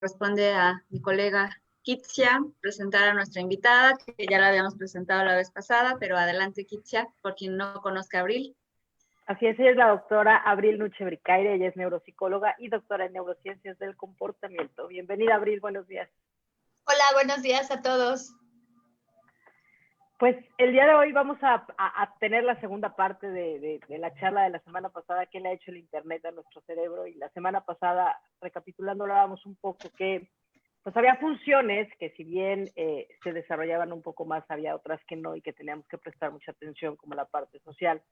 corresponde a mi colega Kitsia presentar a nuestra invitada, que ya la habíamos presentado la vez pasada, pero adelante Kitsia, por quien no conozca a Abril. Así es, ella es la doctora Abril Nuche-Bricaire, ella es neuropsicóloga y doctora en neurociencias del comportamiento. Bienvenida, Abril, buenos días. Hola, buenos días a todos. Pues el día de hoy vamos a tener la segunda parte de la charla de la semana pasada, ¿qué le ha hecho el Internet a nuestro cerebro? Y la semana pasada, recapitulando, hablábamos un poco que pues había funciones que si bien se desarrollaban un poco más, había otras que no y que teníamos que prestar mucha atención, como la parte social.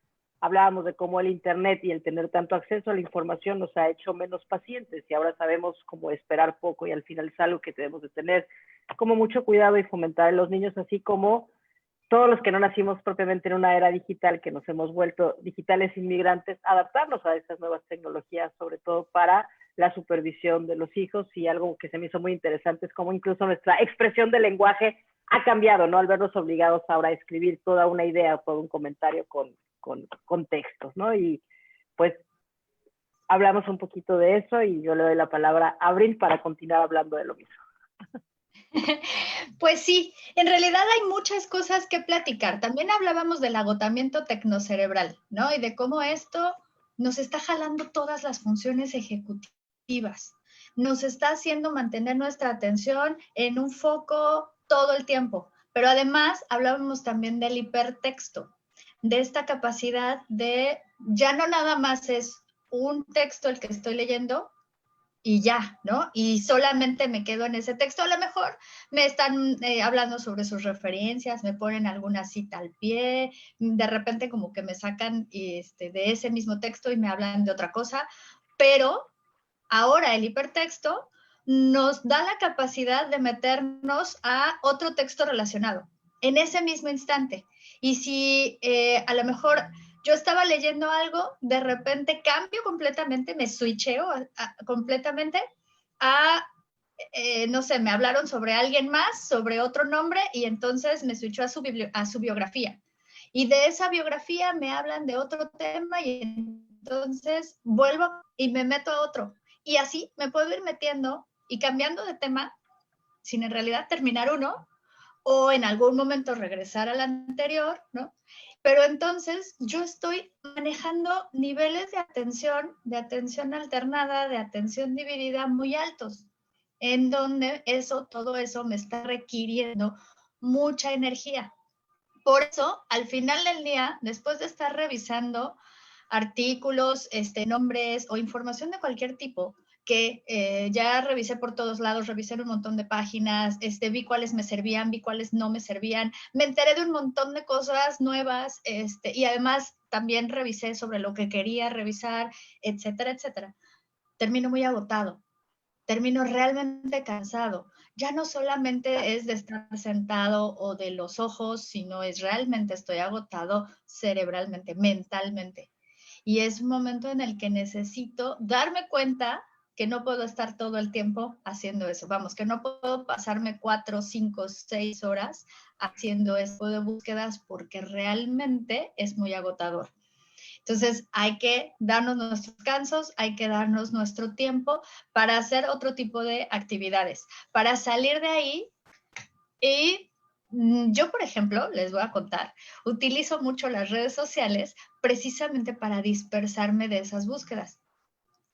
Hablábamos de cómo el Internet y el tener tanto acceso a la información nos ha hecho menos pacientes y ahora sabemos cómo esperar poco y al final es algo que debemos de tener como mucho cuidado y fomentar en los niños, así como todos los que no nacimos propiamente en una era digital, que nos hemos vuelto digitales inmigrantes, adaptarnos a estas nuevas tecnologías, sobre todo para la supervisión de los hijos. Y algo que se me hizo muy interesante es cómo incluso nuestra expresión del lenguaje ha cambiado, ¿no? Al vernos obligados ahora a escribir toda una idea o todo un comentario con textos, ¿no? Y pues hablamos un poquito de eso y yo le doy la palabra a Abril para continuar hablando de lo mismo. Pues sí, en realidad hay muchas cosas que platicar. También hablábamos del agotamiento tecnocerebral, ¿no? Y de cómo esto nos está jalando todas las funciones ejecutivas. Nos está haciendo mantener nuestra atención en un foco todo el tiempo. Pero además hablábamos también del hipertexto, de esta capacidad de ya no nada más es un texto el que estoy leyendo, y ya, ¿no? Y solamente me quedo en ese texto. A lo mejor me están hablando sobre sus referencias, me ponen alguna cita al pie, de repente como que me sacan de ese mismo texto y me hablan de otra cosa, pero ahora el hipertexto nos da la capacidad de meternos a otro texto relacionado en ese mismo instante. Y si a lo mejor yo estaba leyendo algo, de repente cambio completamente, me switcheo completamente a, no sé, me hablaron sobre alguien más, sobre otro nombre, y entonces me switchó a su biografía. Y de esa biografía me hablan de otro tema y entonces vuelvo y me meto a otro. Y así me puedo ir metiendo y cambiando de tema sin en realidad terminar uno o en algún momento regresar al anterior, ¿no? Pero entonces yo estoy manejando niveles de atención alternada, de atención dividida muy altos, en donde todo eso me está requiriendo mucha energía. Por eso, al final del día, después de estar revisando artículos, nombres o información de cualquier tipo, que ya revisé por todos lados, revisé un montón de páginas, vi cuáles me servían, vi cuáles no me servían, me enteré de un montón de cosas nuevas, y además también revisé sobre lo que quería revisar, etcétera, etcétera. Termino muy agotado, termino realmente cansado. Ya no solamente es de estar sentado o de los ojos, sino es realmente estoy agotado cerebralmente, mentalmente. Y es un momento en el que necesito darme cuenta que no puedo estar todo el tiempo haciendo eso. Vamos, que no puedo pasarme 4, 5, 6 horas haciendo eso de búsquedas porque realmente es muy agotador. Entonces hay que darnos nuestros descansos, hay que darnos nuestro tiempo para hacer otro tipo de actividades, para salir de ahí. Y yo, por ejemplo, les voy a contar, utilizo mucho las redes sociales precisamente para dispersarme de esas búsquedas.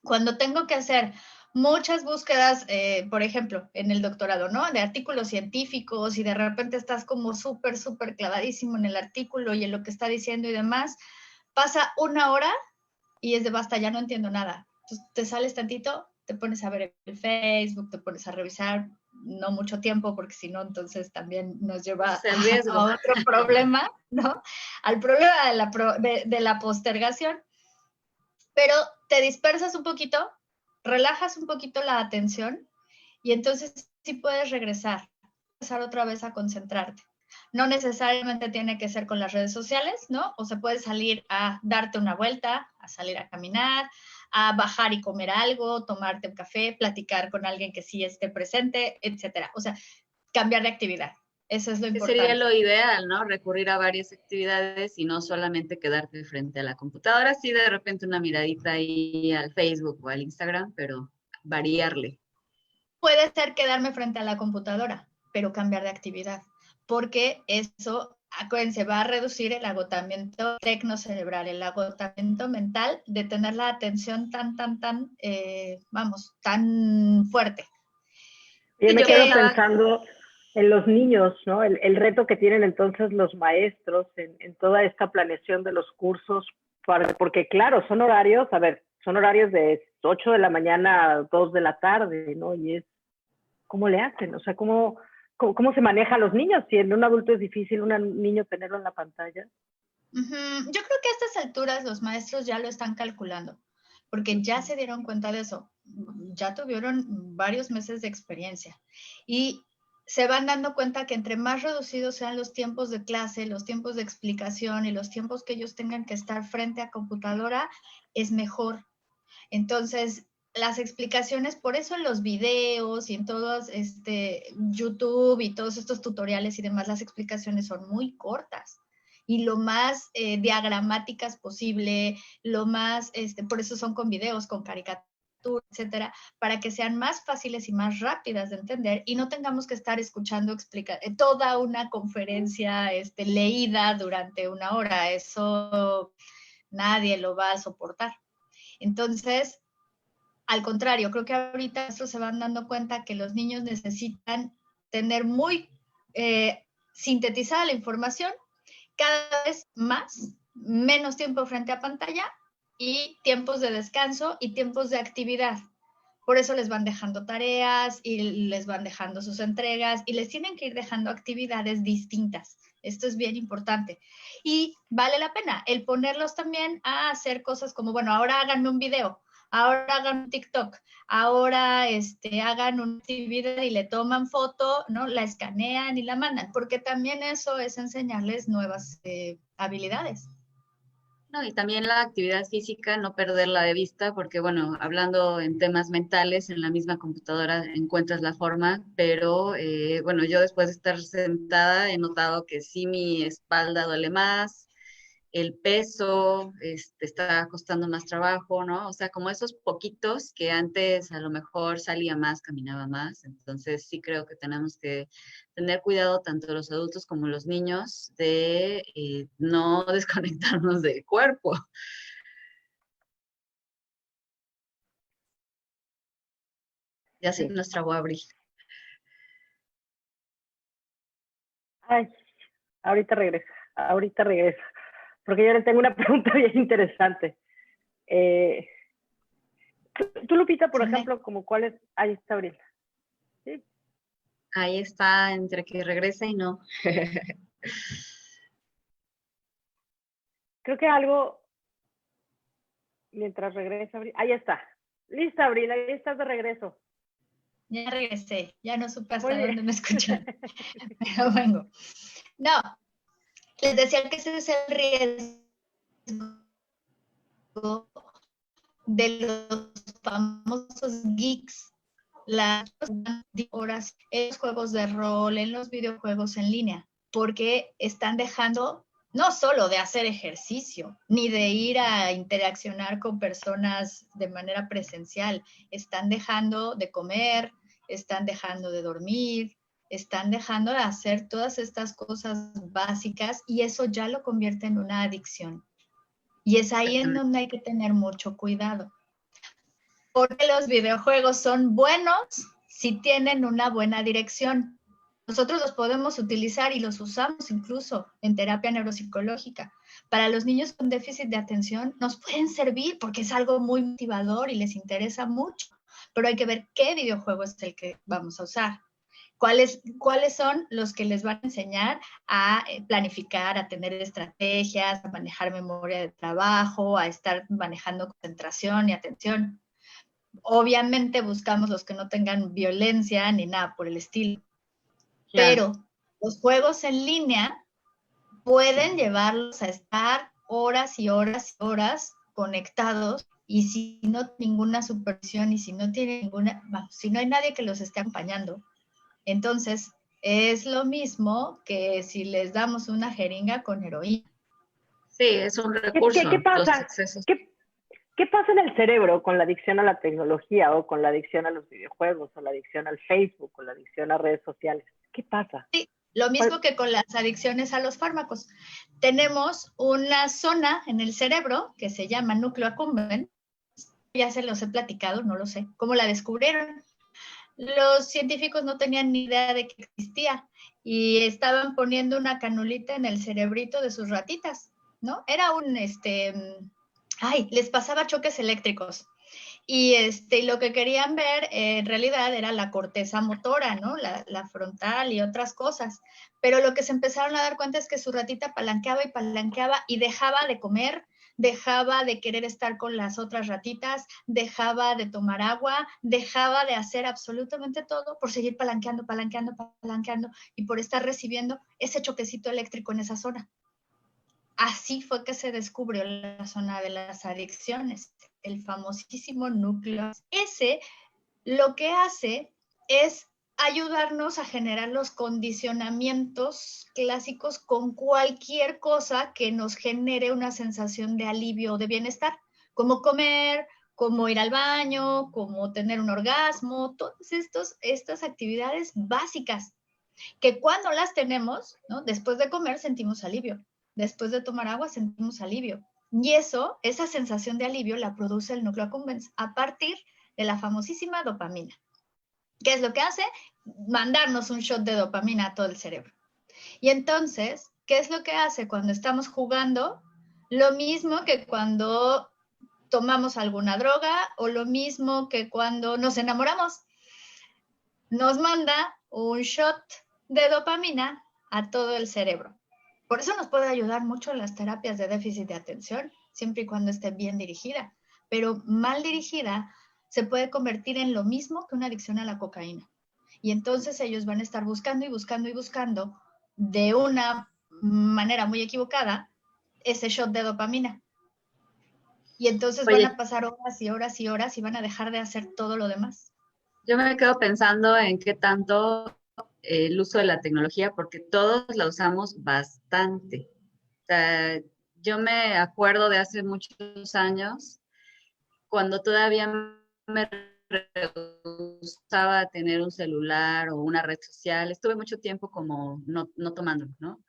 Cuando tengo que hacer muchas búsquedas, por ejemplo, en el doctorado, ¿no? De artículos científicos y de repente estás como súper clavadísimo en el artículo y en lo que está diciendo y demás, pasa una hora y es de basta, ya no entiendo nada. Entonces te sales tantito, te pones a ver el Facebook, te pones a revisar, no mucho tiempo, porque si no, entonces también nos lleva a otro problema, ¿no? Al problema de la postergación. Pero te dispersas un poquito, relajas un poquito la atención y entonces sí puedes regresar otra vez a concentrarte. No necesariamente tiene que ser con las redes sociales, ¿no? O se puede salir a darte una vuelta, a salir a caminar, a bajar y comer algo, tomarte un café, platicar con alguien que sí esté presente, etcétera. O sea, cambiar de actividad. Eso es lo importante. Sería lo ideal, ¿no? Recurrir a varias actividades y no solamente quedarte frente a la computadora. Sí, de repente una miradita ahí al Facebook o al Instagram, pero variarle. puede ser quedarme frente a la computadora, pero cambiar de actividad, porque eso, acuérdense, va a reducir el agotamiento tecnocerebral, el agotamiento mental de tener la atención tan fuerte. Yo me quedo pensando en los niños, ¿no? El reto que tienen entonces los maestros en toda esta planeación de los cursos, porque claro, son horarios de 8 de la mañana a 2 de la tarde, ¿no? Y es, ¿cómo le hacen? O sea, ¿cómo se maneja a los niños? Si en un adulto es difícil un niño tenerlo en la pantalla. Yo creo que a estas alturas los maestros ya lo están calculando, porque ya se dieron cuenta de eso, ya tuvieron varios meses de experiencia y se van dando cuenta que entre más reducidos sean los tiempos de clase, los tiempos de explicación y los tiempos que ellos tengan que estar frente a computadora, es mejor. Entonces, las explicaciones, por eso en los videos y en todos YouTube y todos estos tutoriales y demás, las explicaciones son muy cortas y lo más diagramáticas posible, lo más, por eso son con videos, con caricaturas, etcétera, para que sean más fáciles y más rápidas de entender y no tengamos que estar escuchando toda una conferencia leída durante una hora. Eso nadie lo va a soportar. Entonces, al contrario, creo que ahorita estos se van dando cuenta que los niños necesitan tener muy sintetizada la información, cada vez más, menos tiempo frente a pantalla y tiempos de descanso y tiempos de actividad. Por eso les van dejando tareas y les van dejando sus entregas y les tienen que ir dejando actividades distintas. Esto es bien importante. Y vale la pena el ponerlos también a hacer cosas como, bueno, ahora háganme un video, ahora hagan un TikTok, ahora hagan una actividad y le toman foto, ¿no? La escanean y la mandan, porque también eso es enseñarles nuevas habilidades. No, y también la actividad física, no perderla de vista, porque bueno, hablando en temas mentales, en la misma computadora encuentras la forma, pero bueno, yo después de estar sentada he notado que sí mi espalda duele más, el peso está costando más trabajo, ¿no? O sea, como esos poquitos que antes a lo mejor salía más, caminaba más. Entonces sí creo que tenemos que tener cuidado tanto los adultos como los niños de no desconectarnos del cuerpo. Ya se Sí. nos trabó Abril. Ay, ahorita regresa, porque yo le tengo una pregunta bien interesante. Tú, Lupita, por ejemplo, como cuál es, ahí está Abril. ¿Sí? Ahí está, entre que regresa y no. Creo que algo, mientras regresa Abril, ahí está. Lista, Abril, ahí estás de regreso. Ya regresé, ya no supe hasta dónde me escuchan, pero vengo. No, les decía que ese es el riesgo de los famosos geeks, las horas en los juegos de rol, en los videojuegos en línea, porque están dejando no solo de hacer ejercicio, ni de ir a interaccionar con personas de manera presencial, están dejando de comer, están dejando de dormir, están dejando de hacer todas estas cosas básicas y eso ya lo convierte en una adicción. Y es ahí en donde hay que tener mucho cuidado. Porque los videojuegos son buenos si tienen una buena dirección. Nosotros los podemos utilizar y los usamos incluso en terapia neuropsicológica. Para los niños con déficit de atención nos pueden servir porque es algo muy motivador y les interesa mucho, pero hay que ver qué videojuego es el que vamos a usar. ¿Cuáles son los que les van a enseñar a planificar, a tener estrategias, a manejar memoria de trabajo, a estar manejando concentración y atención? Obviamente buscamos los que no tengan violencia ni nada por el estilo. Claro. Pero los juegos en línea pueden llevarlos a estar horas y horas y horas conectados y si no tienen ninguna supervisión y si no tienen si no hay nadie que los esté acompañando, entonces es lo mismo que si les damos una jeringa con heroína. Sí, es un recurso. ¿Qué pasa? ¿Qué pasa en el cerebro con la adicción a la tecnología o con la adicción a los videojuegos o la adicción al Facebook o la adicción a redes sociales? ¿Qué pasa? Sí, lo mismo que con las adicciones a los fármacos. Tenemos una zona en el cerebro que se llama núcleo accumbens. Ya se los he platicado, no lo sé. ¿Cómo la descubrieron? Los científicos no tenían ni idea de que existía y estaban poniendo una canulita en el cerebrito de sus ratitas, ¿no? Era les pasaba choques eléctricos. Y lo que querían ver en realidad era la corteza motora, ¿no? La frontal y otras cosas. Pero lo que se empezaron a dar cuenta es que su ratita palanqueaba y dejaba de comer, dejaba de querer estar con las otras ratitas, dejaba de tomar agua, dejaba de hacer absolutamente todo por seguir palanqueando y por estar recibiendo ese choquecito eléctrico en esa zona. Así fue que se descubrió la zona de las adicciones, el famosísimo núcleo. Ese lo que hace es ayudarnos a generar los condicionamientos clásicos con cualquier cosa que nos genere una sensación de alivio o de bienestar, como comer, como ir al baño, como tener un orgasmo, todas estas actividades básicas que cuando las tenemos, ¿no? Después de comer sentimos alivio. Después de tomar agua sentimos alivio. Y esa sensación de alivio la produce el núcleo accumbens a partir de la famosísima dopamina. ¿Qué es lo que hace? Mandarnos un shot de dopamina a todo el cerebro. Y entonces, ¿qué es lo que hace cuando estamos jugando? Lo mismo que cuando tomamos alguna droga o lo mismo que cuando nos enamoramos. Nos manda un shot de dopamina a todo el cerebro. Por eso nos puede ayudar mucho las terapias de déficit de atención, siempre y cuando esté bien dirigida. Pero mal dirigida se puede convertir en lo mismo que una adicción a la cocaína. Y entonces ellos van a estar buscando de una manera muy equivocada ese shot de dopamina. Y entonces van a pasar horas y horas y horas y van a dejar de hacer todo lo demás. Yo me quedo pensando en qué tanto el uso de la tecnología, porque todos la usamos bastante. O sea, yo me acuerdo de hace muchos años, cuando todavía me gustaba tener un celular o una red social, estuve mucho tiempo como no tomando, ¿no?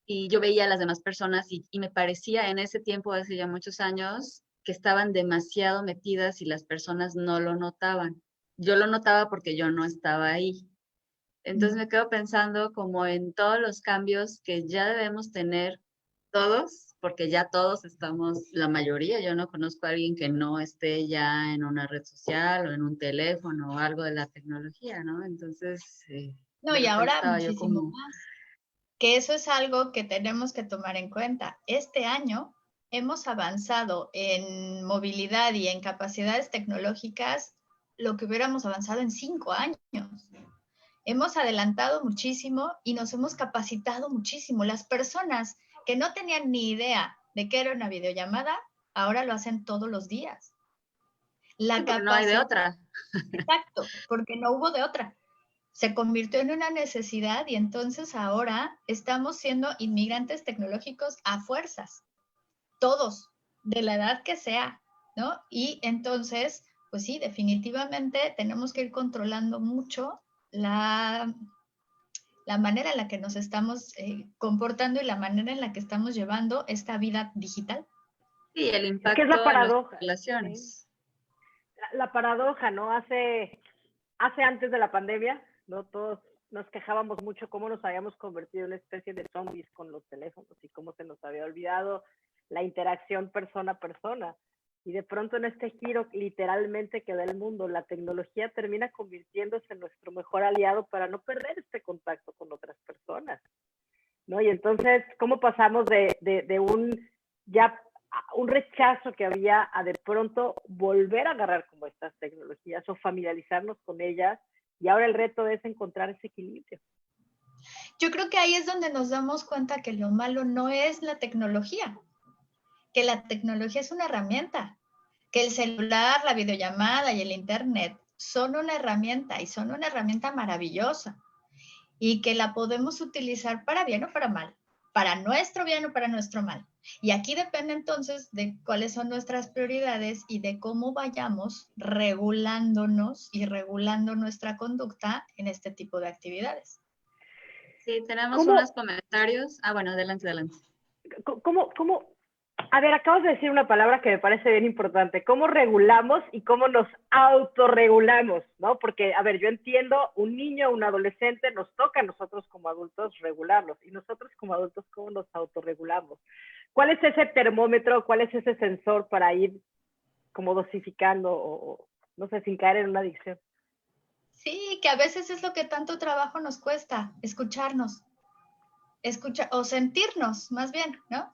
Y yo veía a las demás personas y me parecía en ese tiempo, hace ya muchos años, que estaban demasiado metidas y las personas no lo notaban. Yo lo notaba porque yo no estaba ahí. Entonces me quedo pensando como en todos los cambios que ya debemos tener todos, porque ya todos estamos, la mayoría, yo no conozco a alguien que no esté ya en una red social o en un teléfono o algo de la tecnología, ¿no? Entonces, no, y ahora muchísimo más. Que eso es algo que tenemos que tomar en cuenta. Este año hemos avanzado en movilidad y en capacidades tecnológicas lo que hubiéramos avanzado en 5 años. Hemos adelantado muchísimo y nos hemos capacitado muchísimo. Las personas que no tenían ni idea de qué era una videollamada, ahora lo hacen todos los días. La capacidad, no hay de otra. Exacto, porque no hubo de otra. Se convirtió en una necesidad y entonces ahora estamos siendo inmigrantes tecnológicos a fuerzas, todos, de la edad que sea, ¿no? Y entonces, pues sí, definitivamente tenemos que ir controlando mucho la manera en la que nos estamos comportando y la manera en la que estamos llevando esta vida digital. Sí, el impacto es la paradoja, en las relaciones. ¿Sí? La paradoja, ¿no? Hace antes de la pandemia, ¿no? Todos nos quejábamos mucho cómo nos habíamos convertido en una especie de zombies con los teléfonos y cómo se nos había olvidado la interacción persona a persona. Y de pronto en este giro literalmente que da el mundo, la tecnología termina convirtiéndose en nuestro mejor aliado para no perder este contacto con otras personas, ¿no? Y entonces, ¿cómo pasamos de un rechazo que había a de pronto volver a agarrar como estas tecnologías o familiarizarnos con ellas? Y ahora el reto es encontrar ese equilibrio. Yo creo que ahí es donde nos damos cuenta que lo malo no es la tecnología, que la tecnología es una herramienta, que el celular, la videollamada y el internet son una herramienta y son una herramienta maravillosa y que la podemos utilizar para bien o para mal, para nuestro bien o para nuestro mal. Y aquí depende entonces de cuáles son nuestras prioridades y de cómo vayamos regulándonos y regulando nuestra conducta en este tipo de actividades. Sí, tenemos ¿Cómo, unos comentarios. Ah, bueno, adelante, adelante. cómo? A ver, acabas de decir una palabra que me parece bien importante. ¿Cómo regulamos y cómo nos autorregulamos? ¿No? Porque, a ver, yo entiendo, un niño, un adolescente, nos toca a nosotros como adultos regularlos. Y nosotros como adultos, ¿cómo nos autorregulamos? ¿Cuál es ese termómetro? ¿Cuál es ese sensor para ir como dosificando o no sé, sin caer en una adicción? Sí, que a veces es lo que tanto trabajo nos cuesta, escucharnos, o sentirnos más bien, ¿no?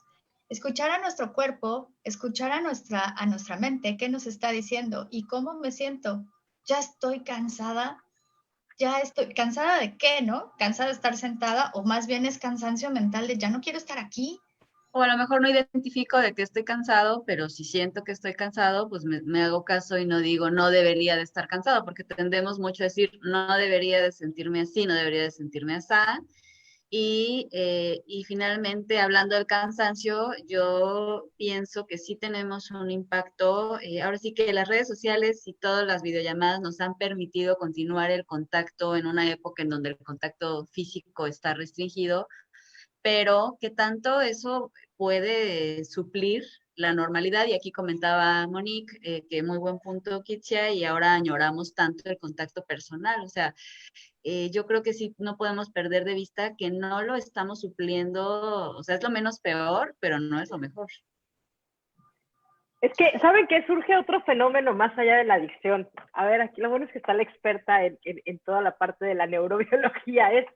Escuchar a nuestro cuerpo, escuchar a nuestra mente, qué nos está diciendo y cómo me siento. Ya estoy cansada, ya estoy cansada de qué, ¿no? Cansada de estar sentada o más bien es cansancio mental de ya no quiero estar aquí. O a lo mejor no identifico de que estoy cansado, pero si siento que estoy cansado, pues me hago caso y no digo no debería de estar cansado, porque tendemos mucho a decir no debería de sentirme así, no debería de sentirme así. Y finalmente, hablando del cansancio, yo pienso que sí tenemos un impacto. Ahora sí que las redes sociales y todas las videollamadas nos han permitido continuar el contacto en una época en donde el contacto físico está restringido, pero que tanto eso puede suplir la normalidad. Y aquí comentaba Monique, que muy buen punto, Kitsia, y ahora añoramos tanto el contacto personal. O sea, yo creo que sí no podemos perder de vista que no lo estamos supliendo, o sea, es lo menos peor, pero no es lo mejor. Es que, ¿saben qué? Surge otro fenómeno más allá de la adicción. A ver, aquí lo bueno es que está la experta en toda la parte de la neurobiología. Es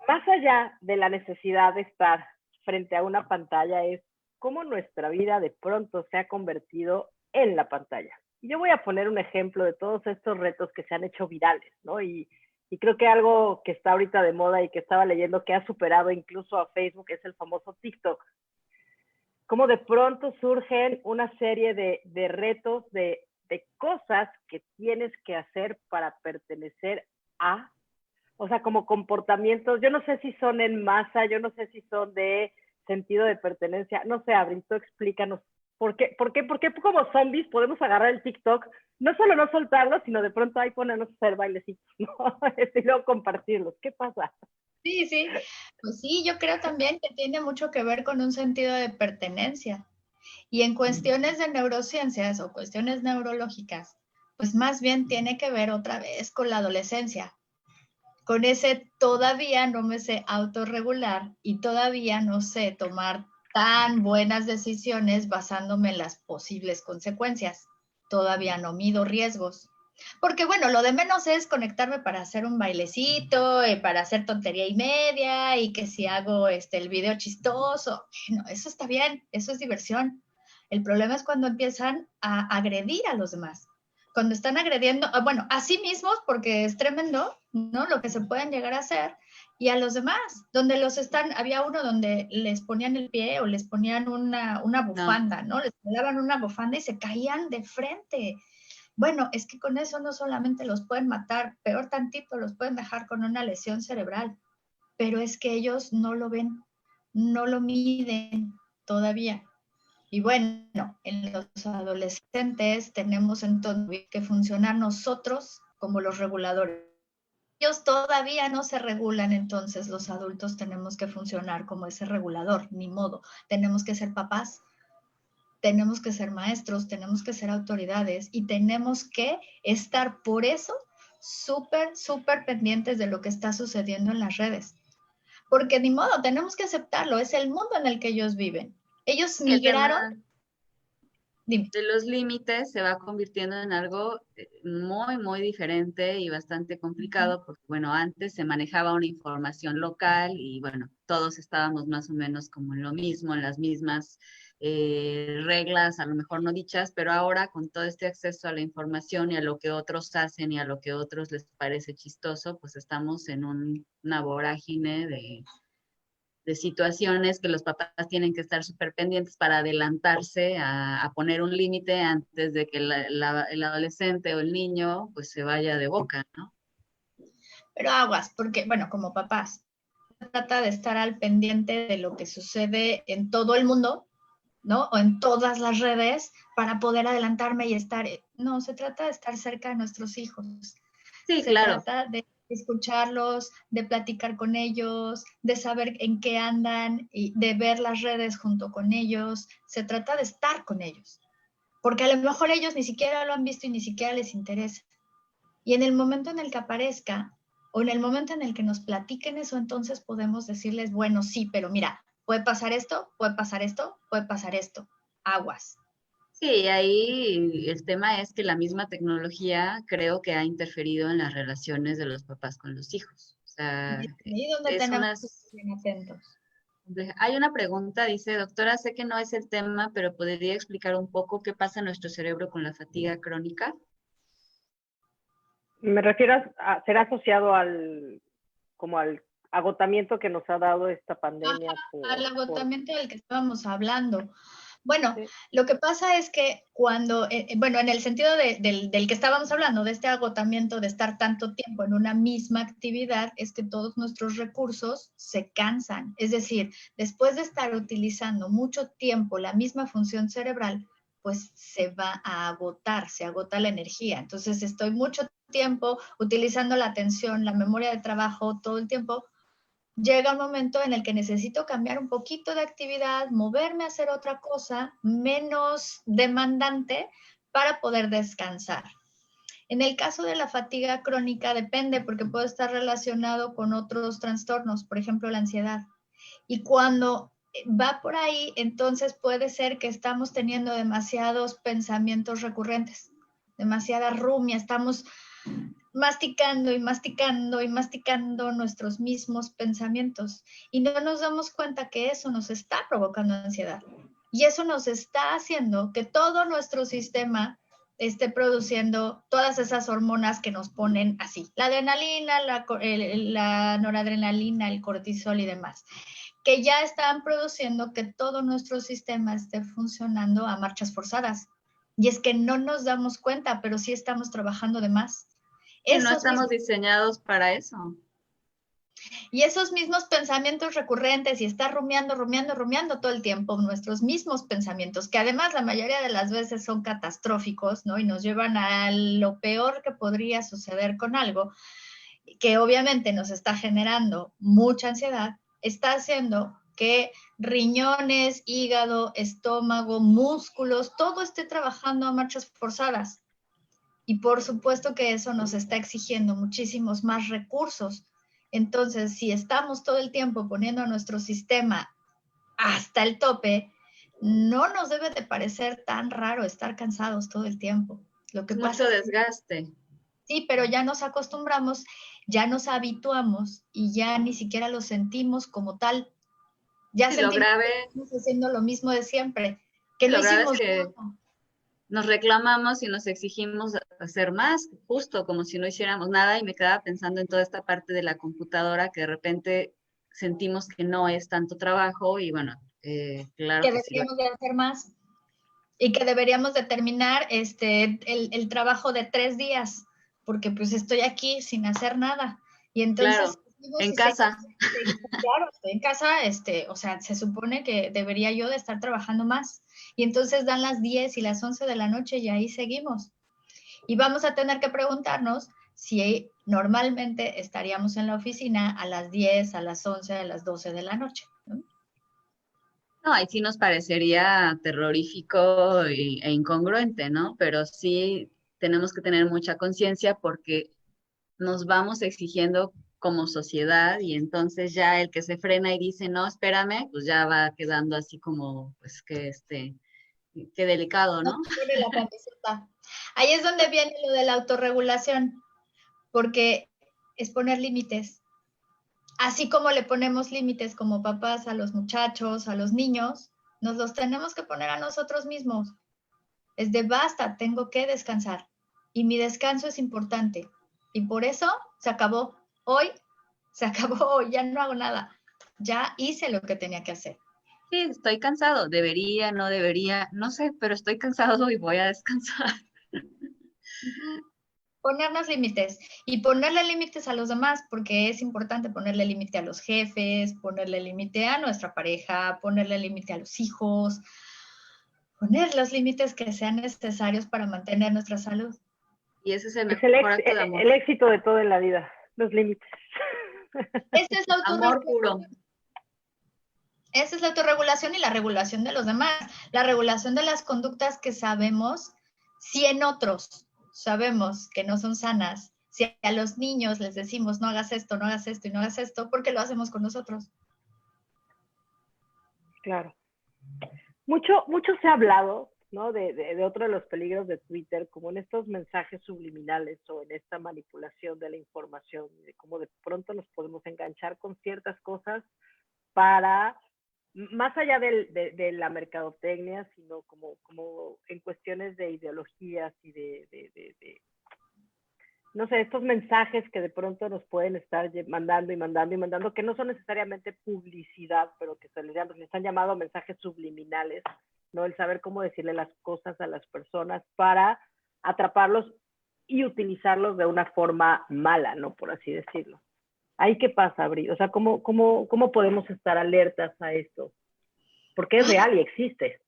más allá de la necesidad de estar frente a una pantalla, es cómo nuestra vida de pronto se ha convertido en la pantalla. Y yo voy a poner un ejemplo de todos estos retos que se han hecho virales, ¿no? Y creo que algo que está ahorita de moda y que estaba leyendo que ha superado incluso a Facebook es el famoso TikTok. Cómo de pronto surgen una serie de retos, de cosas que tienes que hacer para pertenecer a, o sea, como comportamientos, yo no sé si son en masa, yo no sé si son de sentido de pertenencia, no sé, Abril, tú explícanos, ¿por qué como zombies podemos agarrar el TikTok, no solo no soltarlo, sino de pronto ahí ponernos a hacer bailecitos, ¿no? Y luego compartirlos, ¿qué pasa? Sí, sí, pues sí, yo creo también que tiene mucho que ver con un sentido de pertenencia. Y en cuestiones de neurociencias o cuestiones neurológicas, pues más bien tiene que ver otra vez con la adolescencia, con ese todavía no me sé autorregular y todavía no sé tomar tan buenas decisiones basándome en las posibles consecuencias. Todavía no mido riesgos. Porque bueno, lo de menos es conectarme para hacer un bailecito, para hacer tontería y media, y que si hago el video chistoso, bueno, eso está bien, eso es diversión. El problema es cuando empiezan a agredir a los demás. Cuando están agrediendo, bueno, a sí mismos, porque es tremendo, ¿no? Lo que se pueden llegar a hacer, y a los demás, donde había uno donde les ponían el pie o les ponían una bufanda, ¿no? Les daban una bufanda y se caían de frente. Bueno, es que con eso no solamente los pueden matar, peor tantito, los pueden dejar con una lesión cerebral, pero es que ellos no lo ven, no lo miden todavía. Y bueno, en los adolescentes tenemos entonces que funcionar nosotros como los reguladores. Ellos todavía no se regulan, entonces los adultos tenemos que funcionar como ese regulador, ni modo. Tenemos que ser papás, tenemos que ser maestros, tenemos que ser autoridades y tenemos que estar por eso súper, súper pendientes de lo que está sucediendo en las redes. Porque ni modo, tenemos que aceptarlo, es el mundo en el que ellos viven. Ellos El migraron. tema Dime. de los límites se va convirtiendo en algo muy, muy diferente y bastante complicado, porque bueno, antes se manejaba una información local y bueno, todos estábamos más o menos como en lo mismo, en las mismas reglas, a lo mejor no dichas, pero ahora con todo este acceso a la información y a lo que otros hacen y a lo que otros les parece chistoso, pues estamos en una vorágine de situaciones que los papás tienen que estar súper pendientes para adelantarse a poner un límite antes de que el adolescente o el niño pues se vaya de boca, ¿no? Pero aguas, porque, bueno, como papás, trata de estar al pendiente de lo que sucede en todo el mundo, ¿no? O en todas las redes para poder adelantarme y estar, no, se trata de estar cerca de nuestros hijos. Sí, Se claro. trata de escucharlos, de platicar con ellos, de saber en qué andan y de ver las redes junto con ellos. Se trata de estar con ellos, porque a lo mejor ellos ni siquiera lo han visto y ni siquiera les interesa. Y en el momento en el que aparezca o en el momento en el que nos platiquen eso, entonces podemos decirles, bueno, sí, pero mira, puede pasar esto, puede pasar esto, puede pasar esto. Aguas. Sí, ahí el tema es que la misma tecnología creo que ha interferido en las relaciones de los papás con los hijos. O sea, Y donde es tenemos que unas... estar bien atentos. Hay una pregunta, dice, doctora, sé que no es el tema, pero ¿podría explicar un poco qué pasa en nuestro cerebro con la fatiga crónica? Me refiero será asociado como al agotamiento que nos ha dado esta pandemia Al por agotamiento del que estábamos hablando. Bueno, sí. lo que pasa es que cuando, bueno, en el sentido del que estábamos hablando, de este agotamiento de estar tanto tiempo en una misma actividad, es que todos nuestros recursos se cansan. Es decir, después de estar utilizando mucho tiempo la misma función cerebral, pues se va a agotar, se agota la energía. Entonces estoy mucho tiempo utilizando la atención, la memoria de trabajo todo el tiempo. Llega un momento en el que necesito cambiar un poquito de actividad, moverme a hacer otra cosa menos demandante para poder descansar. En el caso de la fatiga crónica depende porque puede estar relacionado con otros trastornos, por ejemplo la ansiedad. Y cuando va por ahí, entonces puede ser que estamos teniendo demasiados pensamientos recurrentes, demasiada rumia, estamos masticando y masticando y masticando nuestros mismos pensamientos y no nos damos cuenta que eso nos está provocando ansiedad y eso nos está haciendo que todo nuestro sistema esté produciendo todas esas hormonas que nos ponen así, la adrenalina, la noradrenalina, el cortisol y demás, que ya están produciendo que todo nuestro sistema esté funcionando a marchas forzadas. Y es que no nos damos cuenta, pero sí estamos trabajando de más. Sí, no Esos estamos mismos, diseñados para eso. y esos mismos pensamientos recurrentes y estar rumiando, rumiando, rumiando todo el tiempo, nuestros mismos pensamientos, que además la mayoría de las veces son catastróficos, ¿no? Y nos llevan a lo peor que podría suceder con algo, que obviamente nos está generando mucha ansiedad, está haciendo que riñones, hígado, estómago, músculos, todo esté trabajando a marchas forzadas. Y por supuesto que eso nos está exigiendo muchísimos más recursos. Entonces, si estamos todo el tiempo poniendo a nuestro sistema hasta el tope, no nos debe de parecer tan raro estar cansados todo el tiempo. Lo que Es pasa mucho es que desgaste. sí, pero ya nos acostumbramos, ya nos habituamos y ya ni siquiera lo sentimos como tal. Ya Sí, lo sentimos grave, que estamos haciendo lo mismo de siempre, que sí, no lo grave es hicimos que nada. nos reclamamos y nos exigimos hacer más, justo como si no hiciéramos nada, y me quedaba pensando en toda esta parte de la computadora que de repente sentimos que no es tanto trabajo y bueno, claro Que que sí lo... deberíamos de hacer más. Y que deberíamos de terminar el trabajo de 3 días, porque pues estoy aquí sin hacer nada. Y entonces, Claro, en casa. claro, estoy en casa, o sea, se supone que debería yo de estar trabajando más. Y entonces dan las 10 y las 11 de la noche y ahí seguimos. Y vamos a tener que preguntarnos si normalmente estaríamos en la oficina a las 10, a las 11, a las 12 de la noche, ¿no? No, ahí sí nos parecería terrorífico e incongruente, ¿no? Pero sí tenemos que tener mucha conciencia porque nos vamos exigiendo como sociedad y entonces ya el que se frena y dice, no, espérame, pues ya va quedando así como, pues que qué delicado, No ¿no? se pone la camiseta. Ahí es donde viene lo de la autorregulación, porque es poner límites. Así como le ponemos límites como papás a los muchachos, a los niños, nos los tenemos que poner a nosotros mismos. Es de basta, tengo que descansar. Y mi descanso es importante. Y por eso se acabó. Hoy se acabó, ya no hago nada. Ya hice lo que tenía que hacer. Sí, estoy cansado, debería, no debería, no sé, pero estoy cansado y voy a descansar. Uh-huh. Ponernos límites y ponerle límites a los demás, porque es importante ponerle límite a los jefes, ponerle límite a nuestra pareja, ponerle límite a los hijos, poner los límites que sean necesarios para mantener nuestra salud. Y ese es el Es mejor acto de amor. el éxito de todo en la vida, los límites. Esa es la Amor puro. Esa es la autorregulación y la regulación de los demás, la regulación de las conductas que sabemos, si en otros sabemos que no son sanas, si a los niños les decimos no hagas esto, no hagas esto y no hagas esto, ¿por qué lo hacemos con nosotros? Claro. Mucho se ha hablado, ¿no? De otro de los peligros de Twitter, como en estos mensajes subliminales o en esta manipulación de la información, de cómo de pronto nos podemos enganchar con ciertas cosas para, más allá de la mercadotecnia, sino como en cuestiones de ideologías y no sé, estos mensajes que de pronto nos pueden estar mandando y mandando y mandando, que no son necesariamente publicidad, pero que se les han llamado mensajes subliminales, ¿no? El saber cómo decirle las cosas a las personas para atraparlos y utilizarlos de una forma mala, ¿no? Por así decirlo. ¿Ahí qué pasa, Bri? O sea, ¿cómo podemos estar alertas a esto? Porque es real y existe.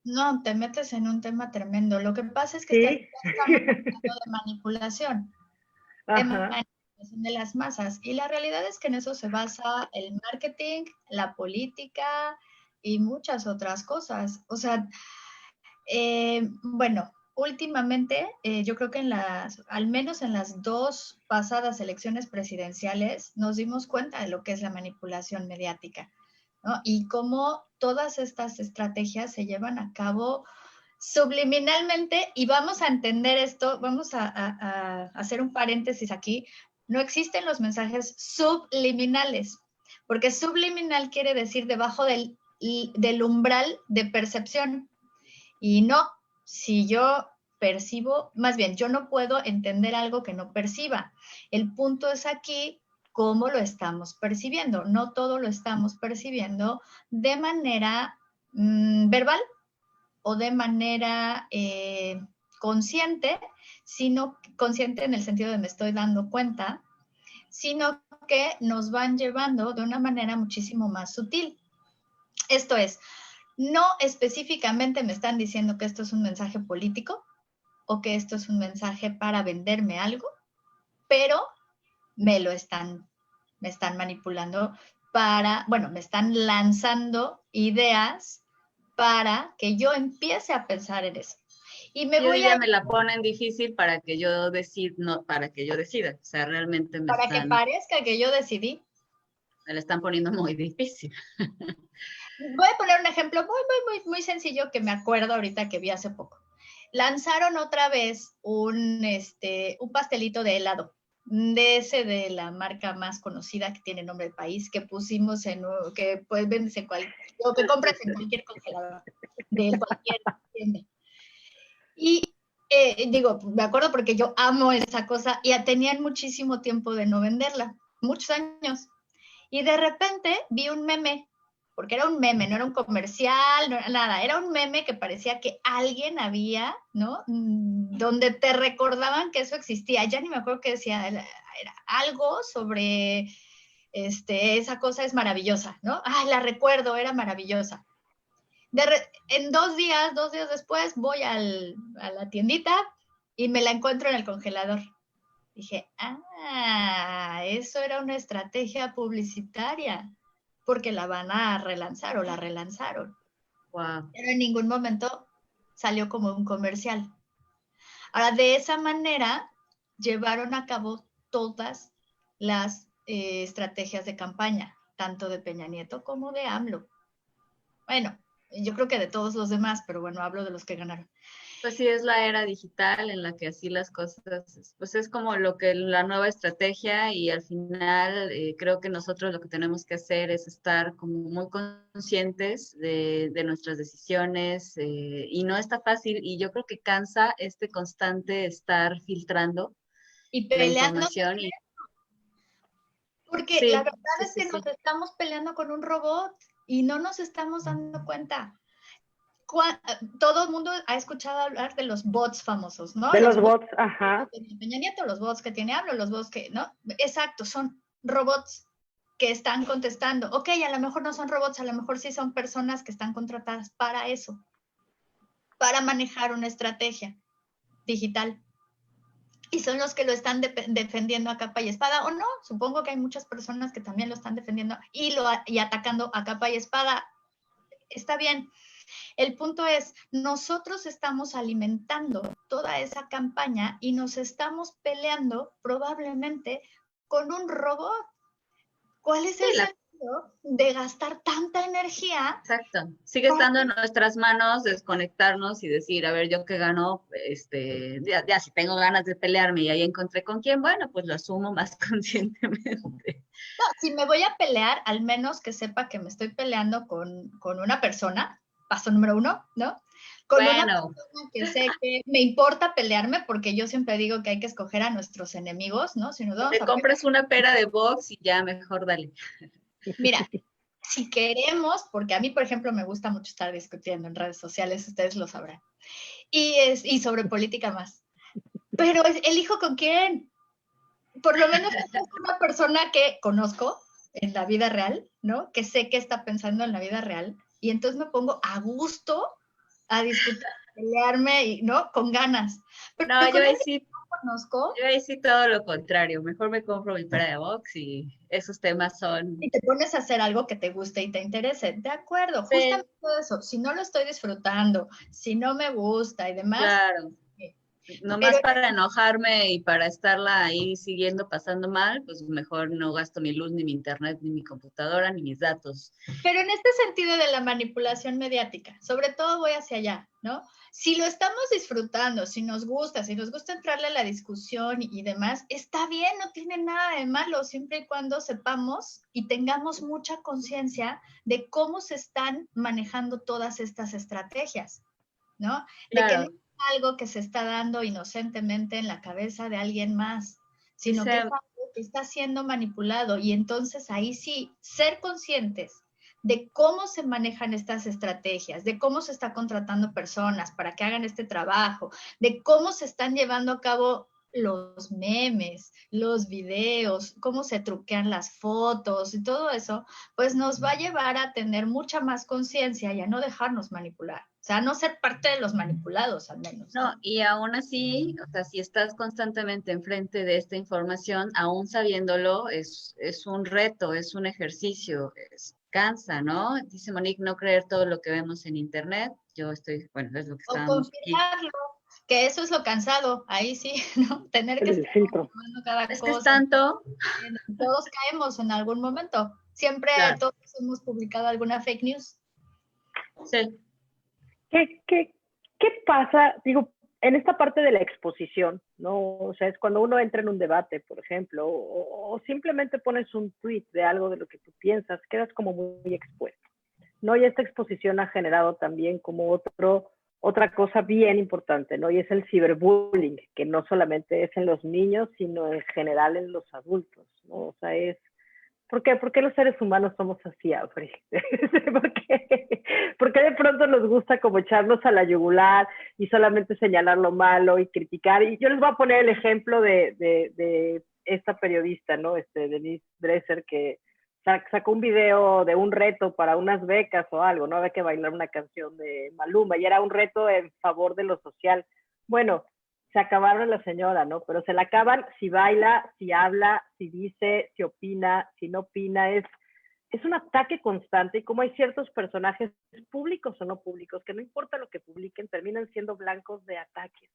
No, te metes en un tema tremendo. Lo que pasa es que ¿Sí? estamos hablando de manipulación. De Ajá. manipulación de las masas. Y la realidad es que en eso se basa el marketing, la política y muchas otras cosas. O sea, bueno, últimamente yo creo que al menos en las 2 pasadas elecciones presidenciales, nos dimos cuenta de lo que es la manipulación mediática, ¿no? Y cómo todas estas estrategias se llevan a cabo subliminalmente, y vamos a entender esto, vamos a hacer un paréntesis aquí, no existen los mensajes subliminales, porque subliminal quiere decir debajo del umbral de percepción, y no, si yo percibo, más bien, yo no puedo entender algo que no perciba. El punto es aquí cómo lo estamos percibiendo, no todo lo estamos percibiendo de manera verbal, o de manera consciente, sino consciente en el sentido de me estoy dando cuenta, sino que nos van llevando de una manera muchísimo más sutil. Esto es, no específicamente me están diciendo que esto es un mensaje político o que esto es un mensaje para venderme algo, pero me están manipulando me están lanzando ideas para que yo empiece a pensar en eso. Y Yo diría, me la ponen difícil para que yo decida, no, para que yo decida. O sea, realmente para que parezca que yo decidí. me la están poniendo muy difícil. Voy a poner un ejemplo muy sencillo que me acuerdo ahorita que vi hace poco. Lanzaron otra vez un pastelito de helado, de la marca más conocida que tiene nombre del país, que pusimos que pues vendes o que compras en cualquier congelador, de cualquier tienda. Y me acuerdo porque yo amo esa cosa y tenían muchísimo tiempo de no venderla, muchos años. Y de repente vi un meme, porque era un meme, no era un comercial, no era nada, era un meme que parecía que alguien había, ¿no? Donde te recordaban que eso existía. Ya ni me acuerdo qué decía, era algo sobre, esa cosa es maravillosa, ¿no? Ay, la recuerdo, era maravillosa. En 2 días después, voy a la tiendita y me la encuentro en el congelador. Dije, eso era una estrategia publicitaria, porque la van a relanzar o la relanzaron. Wow. Pero en ningún momento salió como un comercial. Ahora, de esa manera, llevaron a cabo todas las estrategias de campaña, tanto de Peña Nieto como de AMLO. Bueno, yo creo que de todos los demás, pero bueno, hablo de los que ganaron. Pues sí, es la era digital en la que así las cosas, pues es como lo que la nueva estrategia y al final creo que nosotros lo que tenemos que hacer es estar como muy conscientes de nuestras decisiones y no está fácil y yo creo que cansa este constante estar filtrando y la peleando. información. Porque sí, la verdad es que sí. nos estamos peleando con un robot y no nos estamos dando cuenta. todo el mundo ha escuchado hablar de los bots famosos, ¿no? De los bots, ajá. Peña Nieto, los bots que tiene AMLO, los bots que, ¿no? Exacto, son robots que están contestando. Ok, a lo mejor no son robots, a lo mejor sí son personas que están contratadas para eso, para manejar una estrategia digital. Y son los que lo están defendiendo a capa y espada, o no, supongo que hay muchas personas que también lo están defendiendo y atacando a capa y espada. Está bien. El punto es, nosotros estamos alimentando toda esa campaña y nos estamos peleando probablemente con un robot. ¿Cuál es el sentido de gastar tanta energía? Exacto. Sigue estando en nuestras manos desconectarnos y decir, a ver, yo qué gano, ya si tengo ganas de pelearme y ahí encontré con quién, bueno, pues lo asumo más conscientemente. No, si me voy a pelear, al menos que sepa que me estoy peleando con una persona, paso número 1, ¿no? Con una persona que sé que me importa pelearme, porque yo siempre digo que hay que escoger a nuestros enemigos, ¿no? Si nos vamos te compras una pera de box y ya mejor dale. Mira, si queremos, porque a mí, por ejemplo, me gusta mucho estar discutiendo en redes sociales, ustedes lo sabrán, y sobre política más, pero elijo con quién. Por lo menos es una persona que conozco en la vida real, ¿no? Que sé que está pensando en la vida real, y entonces me pongo a gusto a discutir, a pelearme, ¿no? Con ganas. Pero no, yo ahí sí, conozco. yo ahí sí todo lo contrario. Mejor me compro mi pera de box y esos temas son... Y te pones a hacer algo que te guste y te interese. De acuerdo, justamente eso. Si no lo estoy disfrutando, si no me gusta y demás. Claro. Nomás para enojarme y para estarla ahí siguiendo pasando mal, pues mejor no gasto mi luz, ni mi internet, ni mi computadora, ni mis datos. Pero en este sentido de la manipulación mediática, sobre todo voy hacia allá, ¿no? Si lo estamos disfrutando, si nos gusta entrarle a la discusión y demás, está bien, no tiene nada de malo, siempre y cuando sepamos y tengamos mucha conciencia de cómo se están manejando todas estas estrategias, ¿no? Claro. De que no es algo que se está dando inocentemente en la cabeza de alguien más, sino que es algo que está siendo manipulado, y entonces ahí sí, ser conscientes de cómo se manejan estas estrategias, de cómo se está contratando personas para que hagan este trabajo, de cómo se están llevando a cabo los memes, los videos, cómo se truquean las fotos y todo eso, pues nos va a llevar a tener mucha más conciencia y a no dejarnos manipular. O sea, a no ser parte de los manipulados, al menos. No, y aún así, o sea, si estás constantemente enfrente de esta información, aún sabiéndolo, es un reto, es un ejercicio, cansa, ¿no? Dice Monique, no creer todo lo que vemos en internet. Yo estoy, bueno, es lo que estábamos aquí. Que eso es lo cansado, ahí sí, ¿no? Tener que estar tomando cada cosa. Que es tanto. Todos caemos en algún momento. Siempre todos hemos publicado alguna fake news. Sí. ¿Qué pasa? Digo, en esta parte de la exposición, ¿no? O sea, es cuando uno entra en un debate, por ejemplo, o simplemente pones un tweet de algo de lo que tú piensas, quedas como muy expuesto, ¿no? Y esta exposición ha generado también como otra cosa bien importante, ¿no? Y es el ciberbullying, que no solamente es en los niños, sino en general en los adultos, ¿no? O sea, ¿por qué los seres humanos somos así, Audrey? ¿Por qué de pronto nos gusta como echarnos a la yugular y solamente señalar lo malo y criticar? Y yo les voy a poner el ejemplo de esta periodista, ¿no? Denise Dresser, que sacó un video de un reto para unas becas o algo, ¿no? Había que bailar una canción de Maluma y era un reto en favor de lo social. Bueno, se acabaron la señora, ¿no? Pero se la acaban si baila, si habla, si dice, si opina, si no opina. Es un ataque constante, y como hay ciertos personajes públicos o no públicos, que no importa lo que publiquen, terminan siendo blancos de ataques.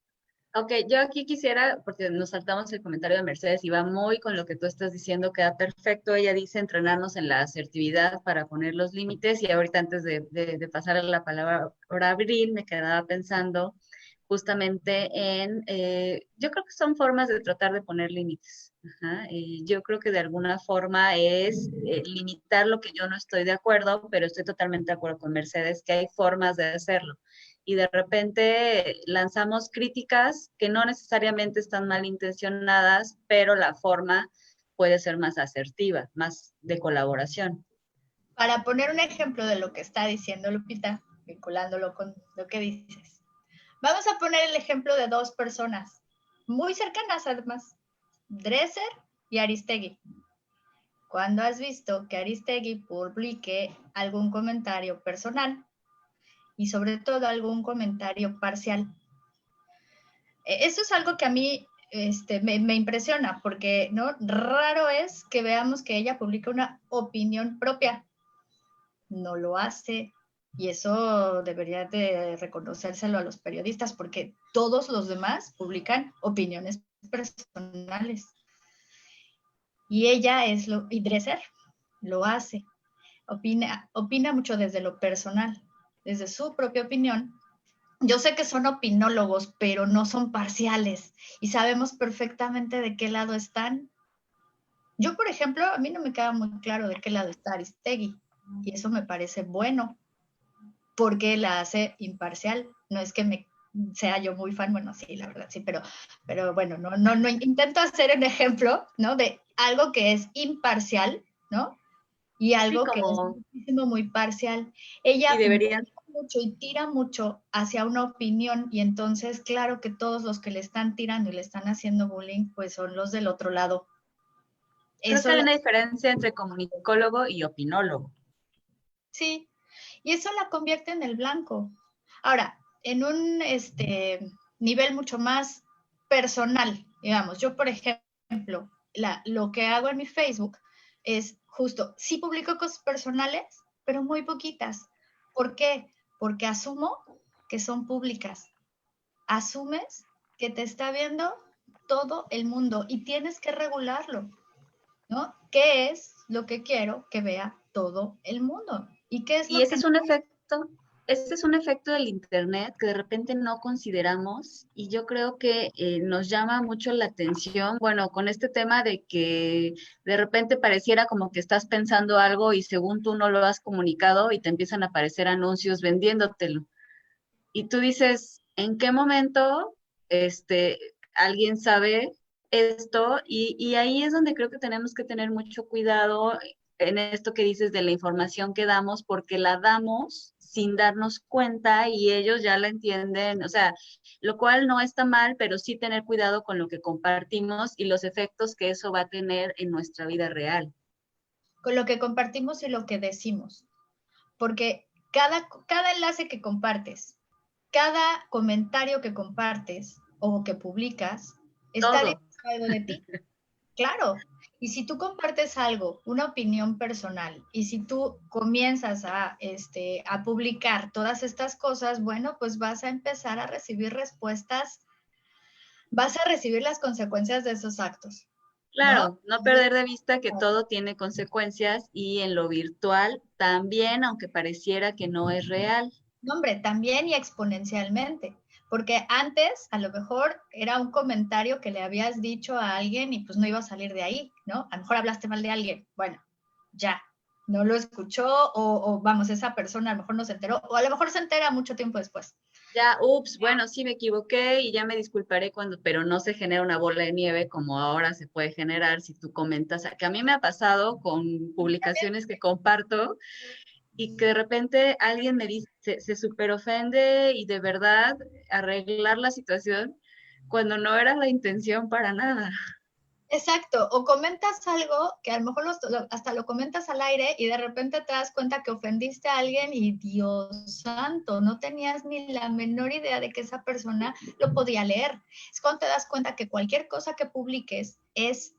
Ok, yo aquí quisiera, porque nos saltamos el comentario de Mercedes y va muy con lo que tú estás diciendo, queda perfecto. Ella dice entrenarnos en la asertividad para poner los límites, y ahorita antes de pasar la palabra a Abril, me quedaba pensando justamente en, yo creo que son formas de tratar de poner límites. Ajá, y yo creo que de alguna forma es limitar lo que yo no estoy de acuerdo, pero estoy totalmente de acuerdo con Mercedes que hay formas de hacerlo. Y de repente lanzamos críticas que no necesariamente están malintencionadas, pero la forma puede ser más asertiva, más de colaboración. Para poner un ejemplo de lo que está diciendo Lupita, vinculándolo con lo que dices. Vamos a poner el ejemplo de dos personas muy cercanas además, Dresser y Aristegui. ¿Cuándo has visto que Aristegui publique algún comentario personal y sobre todo algún comentario parcial? Eso es algo que a mí me impresiona, porque ¿no? Raro es que veamos que ella publica una opinión propia. No lo hace, y eso debería de reconocérselo a los periodistas, porque todos los demás publican opiniones personales. Y ella y Dresser lo hace. Opina mucho desde lo personal, desde su propia opinión. Yo sé que son opinólogos, pero no son parciales y sabemos perfectamente de qué lado están. Yo, por ejemplo, a mí no me queda muy claro de qué lado está Aristegui y eso me parece bueno porque la hace imparcial. No es que sea yo muy fan, bueno, sí, la verdad, sí, pero bueno, no intento hacer un ejemplo, ¿no? De algo que es imparcial, ¿no? Y algo que es muy parcial. Ella mucho y tira mucho hacia una opinión y entonces claro que todos los que le están tirando y le están haciendo bullying pues son los del otro lado. Creo que hay una diferencia entre comunicólogo y opinólogo. Sí, y eso la convierte en el blanco. Ahora, en un nivel mucho más personal, digamos, yo por ejemplo, lo que hago en mi Facebook es justo, sí publico cosas personales, pero muy poquitas. ¿Por qué? Porque asumo que son públicas. Asumes que te está viendo todo el mundo y tienes que regularlo, ¿no? ¿Qué es lo que quiero que vea todo el mundo? ¿Y qué es lo que es un efecto? Este es un efecto del Internet que de repente no consideramos y yo creo que nos llama mucho la atención, bueno, con este tema de que de repente pareciera como que estás pensando algo y según tú no lo has comunicado y te empiezan a aparecer anuncios vendiéndotelo. Y tú dices, ¿en qué momento alguien sabe esto? Y ahí es donde creo que tenemos que tener mucho cuidado en esto que dices de la información que damos, porque la damos sin darnos cuenta y ellos ya la entienden, o sea, lo cual no está mal, pero sí tener cuidado con lo que compartimos y los efectos que eso va a tener en nuestra vida real. Con lo que compartimos y lo que decimos, porque cada enlace que compartes, cada comentario que compartes o que publicas, está diciendo algo de ti. Claro. Y si tú compartes algo, una opinión personal, y si tú comienzas a publicar todas estas cosas, bueno, pues vas a empezar a recibir respuestas, vas a recibir las consecuencias de esos actos. Claro, no perder de vista que todo tiene consecuencias y en lo virtual también, aunque pareciera que no es real. No, hombre, también y exponencialmente. Porque antes, a lo mejor, era un comentario que le habías dicho a alguien y pues no iba a salir de ahí, ¿no? A lo mejor hablaste mal de alguien. Bueno, ya, no lo escuchó o vamos, esa persona a lo mejor no se enteró o a lo mejor se entera mucho tiempo después. Ya, ups, bueno, sí me equivoqué y ya me disculparé pero no se genera una bola de nieve como ahora se puede generar si tú comentas, que a mí me ha pasado con publicaciones que comparto y que de repente alguien me dice, se súper ofende y de verdad arreglar la situación cuando no era la intención para nada. Exacto, o comentas algo que a lo mejor hasta lo comentas al aire y de repente te das cuenta que ofendiste a alguien y Dios santo, no tenías ni la menor idea de que esa persona lo podía leer. Es cuando te das cuenta que cualquier cosa que publiques es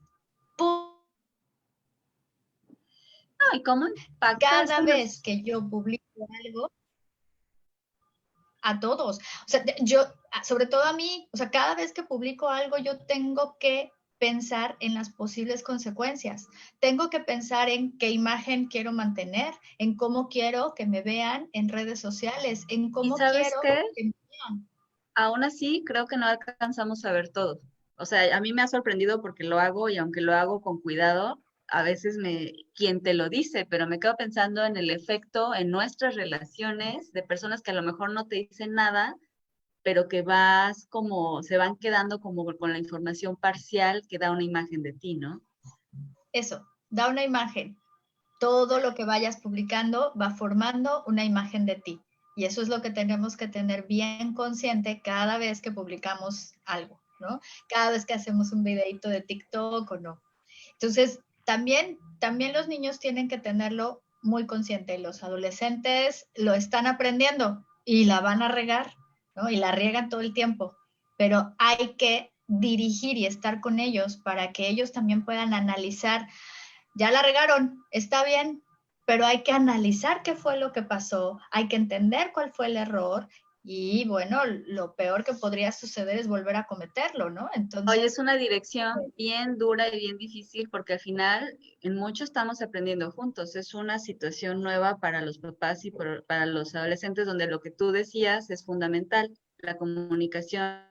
¿Y cómo impacta cada vez que yo publico algo? A todos. O sea, yo, sobre todo a mí, o sea, cada vez que publico algo, yo tengo que pensar en las posibles consecuencias. Tengo que pensar en qué imagen quiero mantener, en cómo quiero que me vean en redes sociales, en cómo quiero que me vean. Aún así, creo que no alcanzamos a ver todo. O sea, a mí me ha sorprendido porque lo hago y aunque lo hago con cuidado, a veces quien te lo dice, pero me quedo pensando en el efecto en nuestras relaciones de personas que a lo mejor no te dicen nada, pero que se van quedando como con la información parcial que da una imagen de ti, ¿no? Eso, da una imagen. Todo lo que vayas publicando va formando una imagen de ti. Y eso es lo que tenemos que tener bien consciente cada vez que publicamos algo, ¿no? Cada vez que hacemos un videito de TikTok o no. Entonces, también los niños tienen que tenerlo muy consciente. Los adolescentes lo están aprendiendo y la van a regar, ¿no? Y la riegan todo el tiempo. Pero hay que dirigir y estar con ellos para que ellos también puedan analizar. Ya la regaron, está bien, pero hay que analizar qué fue lo que pasó, hay que entender cuál fue el error y bueno, lo peor que podría suceder es volver a cometerlo, ¿no? Oye, Entonces, es una dirección bien dura y bien difícil porque al final en mucho estamos aprendiendo juntos. Es una situación nueva para los papás y para los adolescentes donde lo que tú decías es fundamental, la comunicación,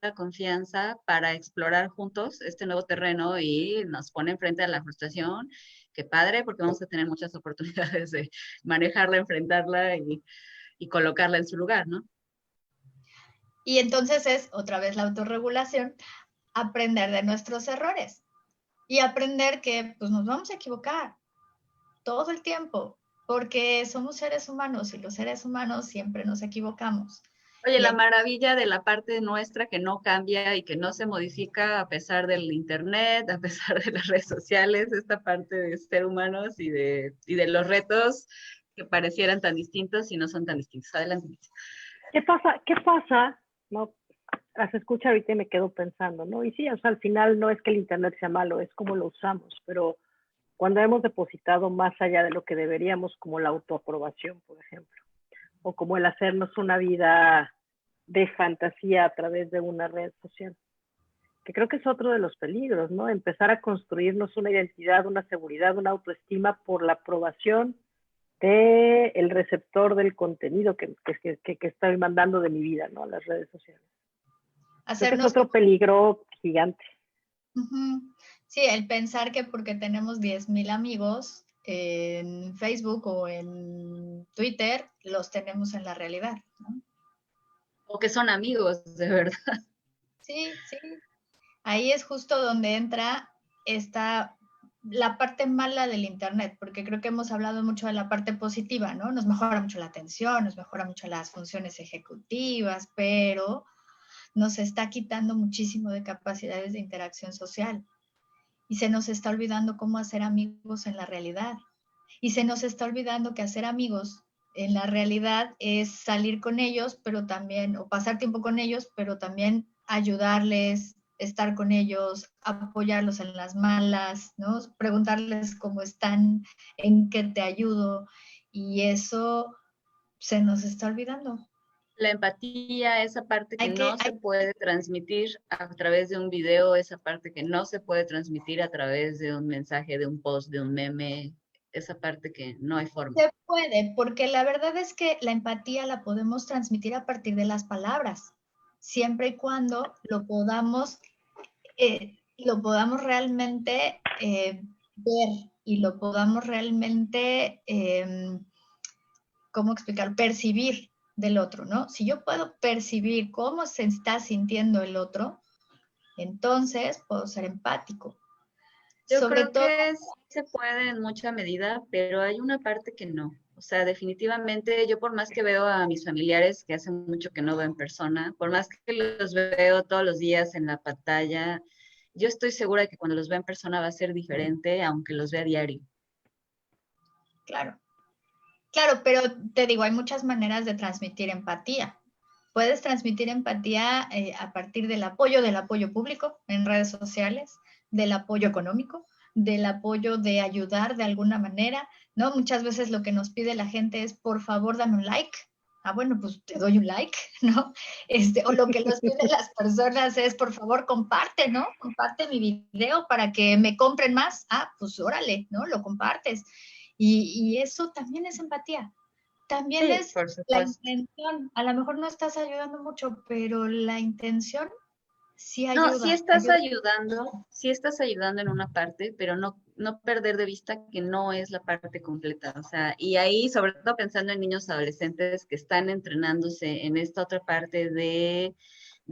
la confianza para explorar juntos este nuevo terreno y nos pone enfrente a la frustración. Qué padre, porque vamos a tener muchas oportunidades de manejarla, enfrentarla y colocarla en su lugar, ¿no? y entonces es otra vez la autorregulación, aprender de nuestros errores y aprender que pues nos vamos a equivocar todo el tiempo, porque somos seres humanos y los seres humanos siempre nos equivocamos. Oye, Y la hay maravilla de la parte nuestra que no cambia y que no se modifica a pesar del internet, a pesar de las redes sociales, esta parte de ser humanos y de los retos que parecieran tan distintos y no son tan distintos. Adelante. ¿Qué pasa? ¿Qué pasa? No, las escucho ahorita y me quedo pensando, ¿no? Y sí, o sea, al final no es que el internet sea malo, es cómo lo usamos, pero cuando hemos depositado más allá de lo que deberíamos, como la autoaprobación, por ejemplo, o como el hacernos una vida de fantasía a través de una red social, que creo que es otro de los peligros, ¿no? Empezar a construirnos una identidad, una seguridad, una autoestima por la aprobación de el receptor del contenido que estoy mandando de mi vida, ¿no? A las redes sociales. Creo que es hacernos otro como peligro gigante. uh-huh. Sí, el pensar que porque tenemos 10,000 amigos en Facebook o en Twitter, los tenemos en la realidad, ¿no? O que son amigos, de verdad. Sí, sí. Ahí es justo donde entra esta, la parte mala del Internet, porque creo que hemos hablado mucho de la parte positiva, ¿no? Nos mejora mucho la atención, nos mejora mucho las funciones ejecutivas, pero nos está quitando muchísimo de capacidades de interacción social. Y se nos está olvidando cómo hacer amigos en la realidad. Y se nos está olvidando que hacer amigos en la realidad es salir con ellos, pero también, o pasar tiempo con ellos, pero también ayudarles, estar con ellos, apoyarlos en las malas, ¿no? Preguntarles cómo están, en qué te ayudo. Y eso se nos está olvidando. La empatía, esa parte que Hay que, no se hay, puede transmitir a través de un video, esa parte que no se puede transmitir a través de un mensaje, de un post, de un meme, esa parte que no hay forma. se puede, porque la verdad es que la empatía la podemos transmitir a partir de las palabras, siempre y cuando lo podamos realmente ver y lo podamos realmente, ¿cómo explicar? Percibir del otro, ¿no? Si yo puedo percibir cómo se está sintiendo el otro, entonces puedo ser empático. Yo Sobre creo todo, que sí se puede en mucha medida, pero hay una parte que no. O sea, definitivamente yo por más que veo a mis familiares que hace mucho que no veo en persona, por más que los veo todos los días en la pantalla, yo estoy segura de que cuando los vea en persona va a ser diferente, aunque los vea a diario. claro, claro, pero te digo, hay muchas maneras de transmitir empatía. Puedes transmitir empatía a partir del apoyo público en redes sociales, del apoyo económico, del apoyo de ayudar de alguna manera, ¿no? Muchas veces lo que nos pide la gente es, por favor, dame un like. Ah, bueno, pues te doy un like, ¿no? O lo que nos piden las personas es, por favor, comparte, ¿no? Comparte mi video para que me compren más. Ah, pues órale, ¿no? Lo compartes. Y eso también es empatía. También Sí, es por la supuesto. intención. A lo mejor no estás ayudando mucho, pero la intención sí No, ayuda, ayuda. sí estás ayudando en una parte, pero no perder de vista que no es la parte completa. O sea, y ahí, sobre todo pensando en niños adolescentes que están entrenándose en esta otra parte de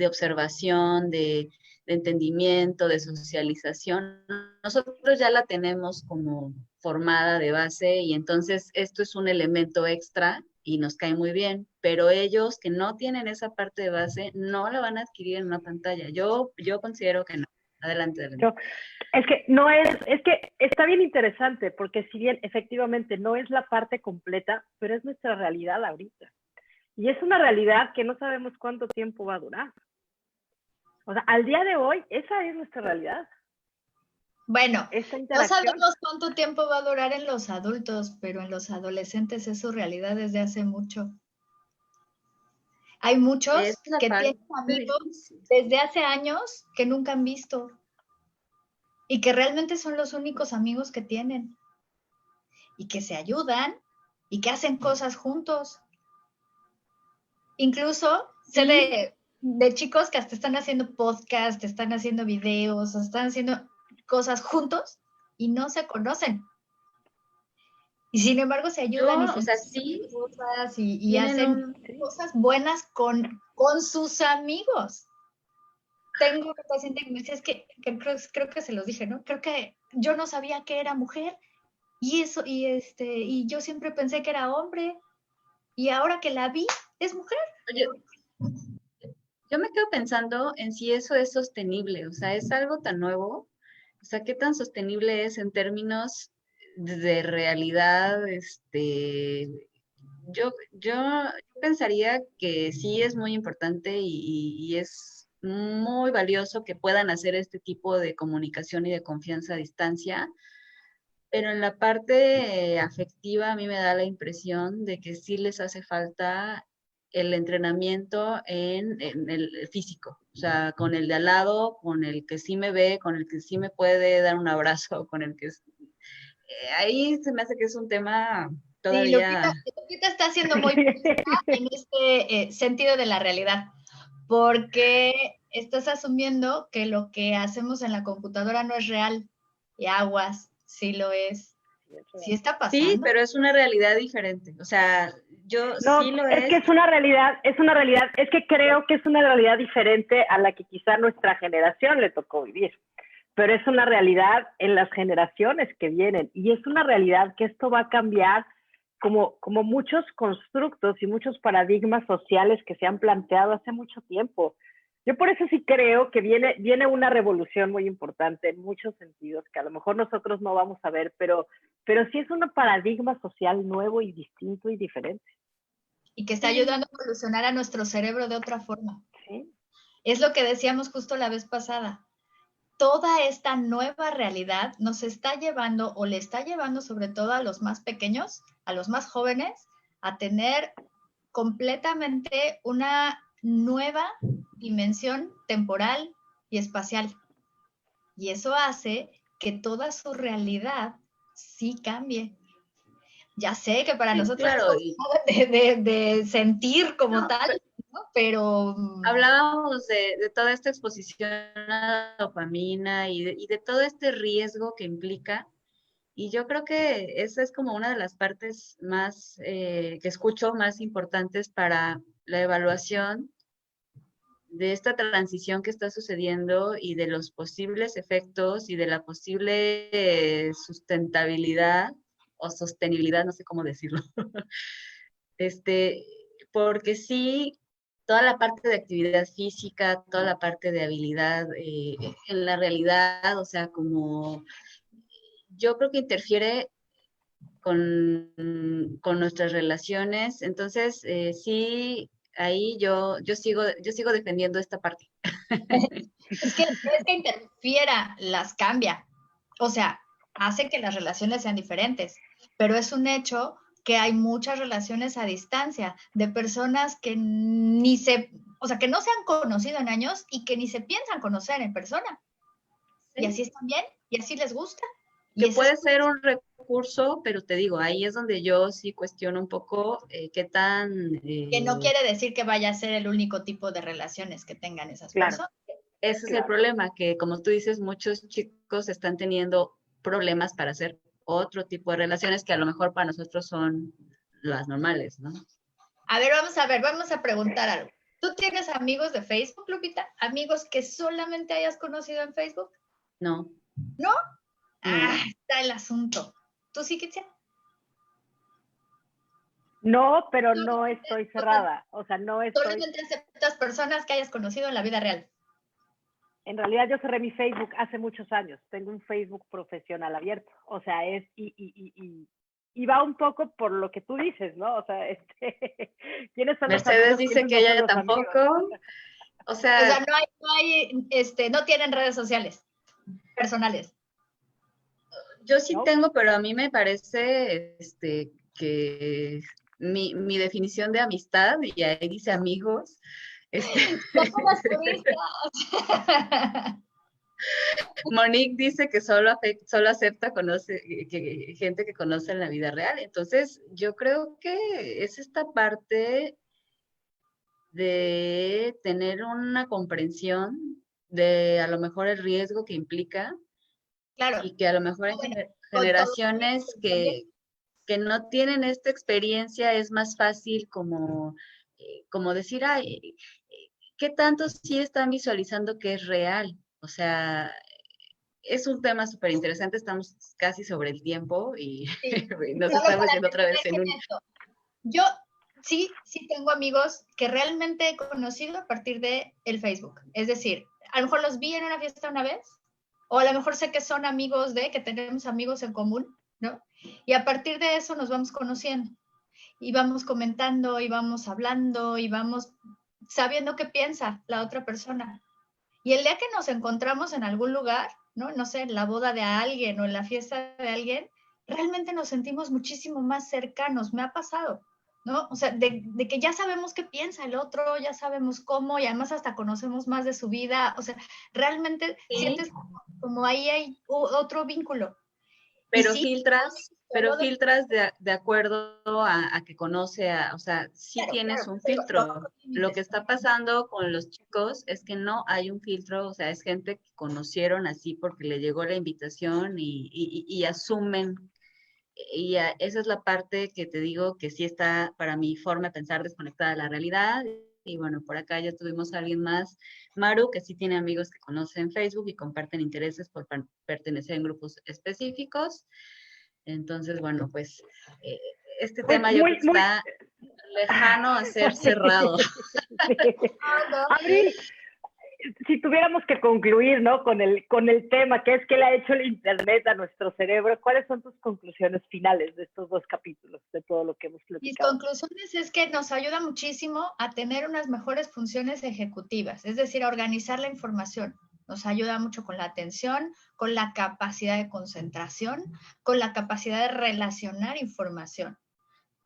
observación, de entendimiento, de socialización, nosotros ya la tenemos como formada de base y entonces esto es un elemento extra y nos cae muy bien, pero ellos que no tienen esa parte de base no la van a adquirir en una pantalla. Yo considero que no. Adelante, adelante. Es que no es que está bien interesante, porque si bien efectivamente no es la parte completa, pero es nuestra realidad ahorita. Y es una realidad que no sabemos cuánto tiempo va a durar. O sea, al día de hoy, esa es nuestra realidad. Bueno, no sabemos cuánto tiempo va a durar en los adultos, pero en los adolescentes es su realidad desde hace mucho. Hay muchos que tienen amigos desde hace años que nunca han visto y que realmente son los únicos amigos que tienen y que se ayudan y que hacen cosas juntos. Incluso sé de chicos que hasta están haciendo podcast, están haciendo videos, están haciendo cosas juntos y no se conocen. Y sin embargo se ayudan y hacen cosas buenas con sus amigos. Tengo una paciente que me dice, es que creo que se los dije, ¿no? Creo que yo no sabía que era mujer y yo siempre pensé que era hombre y ahora que la vi, es mujer. Oye, yo me quedo pensando en si eso es sostenible, o sea, es algo tan nuevo, o sea, ¿qué tan sostenible es en términos de realidad? Yo pensaría que sí es muy importante y es muy valioso que puedan hacer este tipo de comunicación y de confianza a distancia, pero en la parte afectiva a mí me da la impresión de que sí les hace falta el entrenamiento en el físico, o sea, con el de al lado, con el que sí me ve, con el que sí me puede dar un abrazo, con el que... ahí se me hace que es un tema todavía... Sí, Lupita está haciendo muy en este sentido de la realidad, porque estás asumiendo que lo que hacemos en la computadora no es real, y aguas, sí lo es. Sí está pasando. Sí, pero es una realidad diferente. O sea, sí lo es que es una realidad, es que creo que es una realidad diferente a la que quizá nuestra generación le tocó vivir. Pero es una realidad en las generaciones que vienen. Y es una realidad que esto va a cambiar como muchos constructos y muchos paradigmas sociales que se han planteado hace mucho tiempo. Yo por eso sí creo que viene una revolución muy importante en muchos sentidos, que a lo mejor nosotros no vamos a ver, pero sí es un paradigma social nuevo y distinto y diferente. Y que está ayudando a evolucionar a nuestro cerebro de otra forma. Sí. Es lo que decíamos justo la vez pasada. Toda esta nueva realidad nos está llevando o le está llevando sobre todo a los más pequeños, a los más jóvenes, a tener completamente una nueva dimensión temporal y espacial. Y eso hace que toda su realidad sí cambie. Ya sé que para nosotros claro, es de sentir como tal, pero... Hablábamos de toda esta exposición a la dopamina y de todo este riesgo que implica. Y yo creo que esa es como una de las partes más que escucho más importantes para la evaluación de esta transición que está sucediendo y de los posibles efectos y de la posible sustentabilidad o sostenibilidad, no sé cómo decirlo. Porque sí, toda la parte de actividad física, toda la parte de habilidad en la realidad, o sea, como yo creo que interfiere con nuestras relaciones. Entonces, sí, ahí yo sigo defendiendo esta parte. Es que interfiera, las cambia. O sea, hace que las relaciones sean diferentes, pero es un hecho que hay muchas relaciones a distancia de personas que que no se han conocido en años y que ni se piensan conocer en persona. Sí. Y así están bien, y así les gusta. Que puede ser un recurso, pero te digo, ahí es donde yo sí cuestiono un poco qué tan... Que no quiere decir que vaya a ser el único tipo de relaciones que tengan esas personas. Ese es el problema, que como tú dices, muchos chicos están teniendo problemas para hacer otro tipo de relaciones que a lo mejor para nosotros son las normales, ¿no? A ver, vamos a preguntar algo. ¿Tú tienes amigos de Facebook, Lupita? ¿Amigos que solamente hayas conocido en Facebook? No. ¿No? Ah, está el asunto. ¿Tú sí, Kitsia? No, pero no estoy cerrada. O sea, no estoy... Solamente aceptas personas que hayas conocido en la vida real. En realidad yo cerré mi Facebook hace muchos años. Tengo un Facebook profesional abierto. O sea, y va un poco por lo que tú dices, ¿no? O sea, ¿quiénes son los Mercedes amigos? dice ¿Quiénes que no son ella los amigos? tampoco. O sea, No tienen redes sociales personales. yo sí ¿No? tengo, pero a mí me parece que mi definición de amistad, y ahí dice amigos, Somos las puristas. Monique dice que solo acepta gente que conoce en la vida real. Entonces, yo creo que es esta parte de tener una comprensión de a lo mejor el riesgo que implica Claro. y que a lo mejor en Bueno, con todo generaciones que no tienen esta experiencia es más fácil como decir, ay, ¿qué tanto sí están visualizando que es real? O sea, es un tema súper interesante, estamos casi sobre el tiempo y sí. nos Solo estamos para yendo otra vez terminar en con un... esto. Yo sí tengo amigos que realmente he conocido a partir de el Facebook. Es decir, a lo mejor los vi en una fiesta una vez, o a lo mejor sé que son amigos que tenemos amigos en común, ¿no? Y a partir de eso nos vamos conociendo, y vamos comentando, y vamos hablando, y vamos sabiendo qué piensa la otra persona. Y el día que nos encontramos en algún lugar, ¿no? No sé, en la boda de alguien o en la fiesta de alguien, realmente nos sentimos muchísimo más cercanos. Me ha pasado, ¿no? O sea, de que ya sabemos qué piensa el otro, ya sabemos cómo, y además hasta conocemos más de su vida. O sea, realmente Sí, sientes como ahí hay otro vínculo. Y pero sí, filtras de acuerdo a que conoce, o sea, sí claro, tienes claro, un pero todo filtro. con Lo límites. que está pasando con los chicos es que no hay un filtro, o sea, es gente que conocieron así porque le llegó la invitación y asumen. Esa es la parte que te digo que sí está para mi forma de pensar desconectada de la realidad. Y bueno, por acá ya tuvimos a alguien más, Maru, que sí tiene amigos que conocen Facebook y comparten intereses por pertenecer en grupos específicos. Entonces, bueno, pues eh, este Pues tema yo creo muy, que muy... está lejano a ser cerrado. Sí. Abril, si tuviéramos que concluir, ¿no? Con el tema, que es que le ha hecho el Internet a nuestro cerebro, ¿cuáles son tus conclusiones finales de estos 2 capítulos, de todo lo que hemos Mis platicado? conclusiones es que nos ayuda muchísimo a tener unas mejores funciones ejecutivas, es decir, a organizar la información. Nos ayuda mucho con la atención, con la capacidad de concentración, con la capacidad de relacionar información.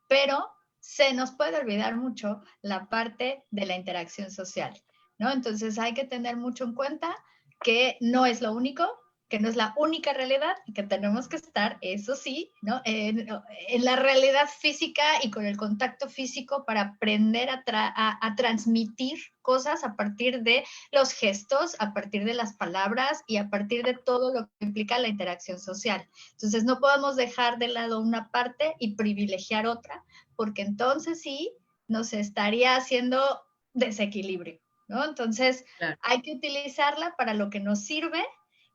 Pero se nos puede olvidar mucho la parte de la interacción social, ¿no? Entonces hay que tener mucho en cuenta que no es lo único, que no es la única realidad, y que tenemos que estar, eso sí, ¿no? En la realidad física y con el contacto físico para aprender a transmitir cosas a partir de los gestos, a partir de las palabras y a partir de todo lo que implica la interacción social. Entonces no podemos dejar de lado una parte y privilegiar otra, porque entonces sí nos estaría haciendo desequilibrio, ¿no? Entonces Claro. hay que utilizarla para lo que nos sirve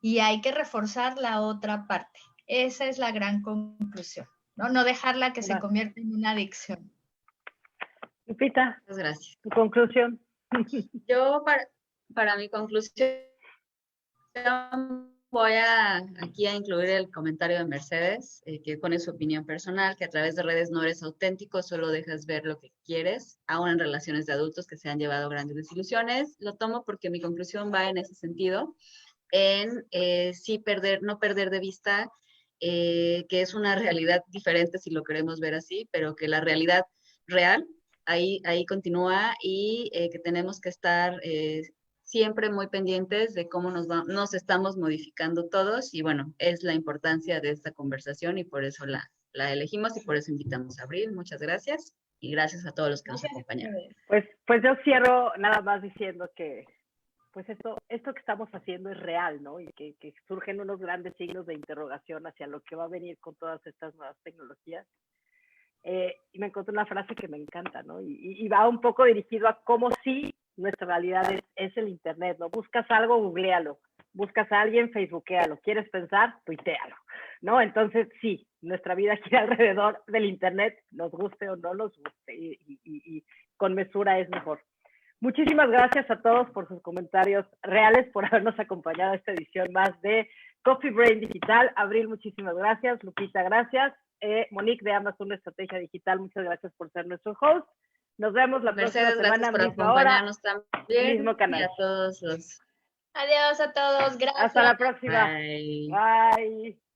y hay que reforzar la otra parte. Esa es la gran conclusión, ¿no? No dejarla que se convierta en una adicción. Lupita, Muchas gracias. tu conclusión. Yo, para mi conclusión, voy aquí a incluir el comentario de Mercedes, que pone su opinión personal, que a través de redes no eres auténtico, solo dejas ver lo que quieres, aún en relaciones de adultos que se han llevado grandes desilusiones. Lo tomo porque mi conclusión va en ese sentido, en sí no perder de vista que es una realidad diferente si lo queremos ver así, pero que la realidad real ahí continúa y que tenemos que estar siempre muy pendientes de cómo nos estamos modificando todos y bueno, es la importancia de esta conversación y por eso la elegimos y por eso invitamos a Abril. Muchas gracias y gracias a todos los que nos acompañaron. Pues yo cierro nada más diciendo que pues esto que estamos haciendo es real, ¿no? Y que surgen unos grandes signos de interrogación hacia lo que va a venir con todas estas nuevas tecnologías. Y me encontré una frase que me encanta, ¿no? Y va un poco dirigido a cómo sí nuestra realidad es el Internet, ¿no? Buscas algo, googlealo. Buscas a alguien, facebookéalo. ¿Quieres pensar? Tuitealo. ¿no? Entonces, sí, nuestra vida gira alrededor del Internet, nos guste o no nos guste, y con mesura es mejor. Muchísimas gracias a todos por sus comentarios reales, por habernos acompañado a esta edición más de Coffee Brain Digital. Abril, muchísimas gracias. Lupita, gracias. Monique de Amazon Estrategia Digital, muchas gracias por ser nuestro host. Nos vemos la próxima semana, misma hora, mismo canal. Y a todos los... Adiós a todos, gracias. Hasta la próxima. Bye. Bye.